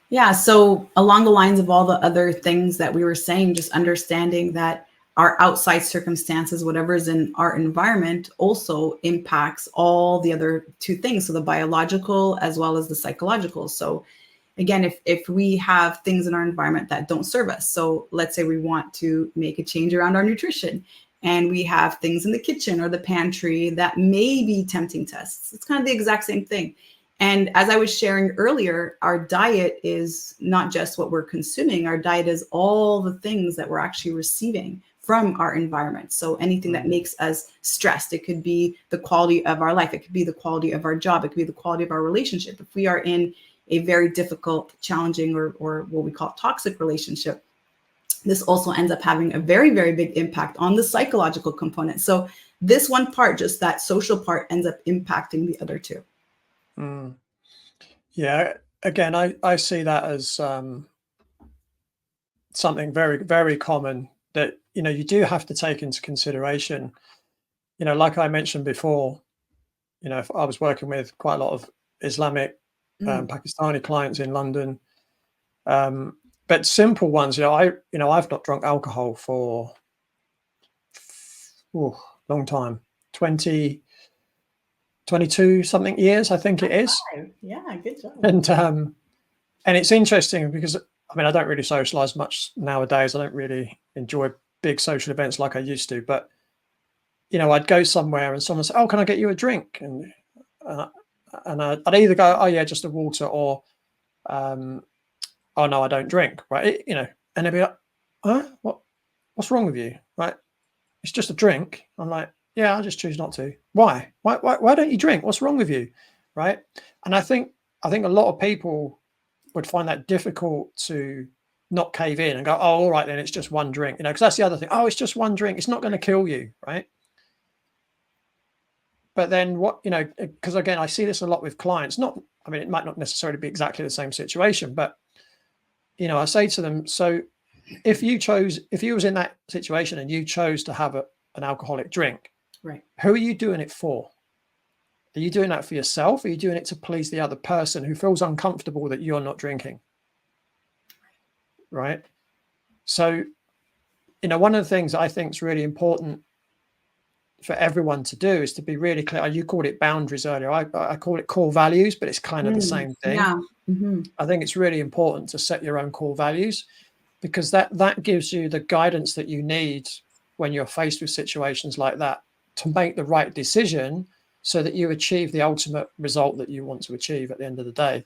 Yeah. So along the lines of all the other things that we were saying, just understanding that our outside circumstances, whatever is in our environment, also impacts all the other two things. So the biological as well as the psychological. So again, if we have things in our environment that don't serve us, so let's say we want to make a change around our nutrition, and we have things in the kitchen or the pantry that may be tempting to us. It's kind of the exact same thing. And as I was sharing earlier, our diet is not just what we're consuming, our diet is all the things that we're actually receiving from our environment. So anything that makes us stressed, it could be the quality of our life, it could be the quality of our job, it could be the quality of our relationship. If we are in a very difficult, challenging, or what we call toxic relationship, this also ends up having a very, very big impact on the psychological component. So this one part, just that social part, ends up impacting the other two. Mm. Yeah, again, I see that as something very, very common that, you do have to take into consideration. Like I mentioned before, if I was working with quite a lot of Islamic, Mm. Pakistani clients in London, but simple ones. I've not drunk alcohol for long time, 20, 22 something years, I think it is. Yeah, good job. And it's interesting because I don't really socialize much nowadays. I don't really enjoy big social events like I used to. But I'd go somewhere and someone say, "Oh, can I get you a drink?" And I'd either go, "Oh yeah, just a water," or "Oh no, I don't drink." Right? And they'd be like, "Huh? What's wrong with you?" Right? It's just a drink. I'm like, "Yeah, I just choose not to." Why? Why don't you drink? What's wrong with you? Right? And I think a lot of people would find that difficult to not cave in and go, "Oh, all right, then it's just one drink," because that's the other thing. Oh, it's just one drink. It's not going to kill you, right? But then because again, I see this a lot with clients. It might not necessarily be exactly the same situation, but I say to them, so if you was in that situation and you chose to have an alcoholic drink, Right. who are you doing it for? Are you doing that for yourself? Or are you doing it to please the other person who feels uncomfortable that you're not drinking? Right. So, one of the things I think is really important for everyone to do is to be really clear. You called it boundaries earlier. I call it core values, but it's kind of the same thing. Yeah. Mm-hmm. I think it's really important to set your own core values because that gives you the guidance that you need when you're faced with situations like that to make the right decision so that you achieve the ultimate result that you want to achieve at the end of the day.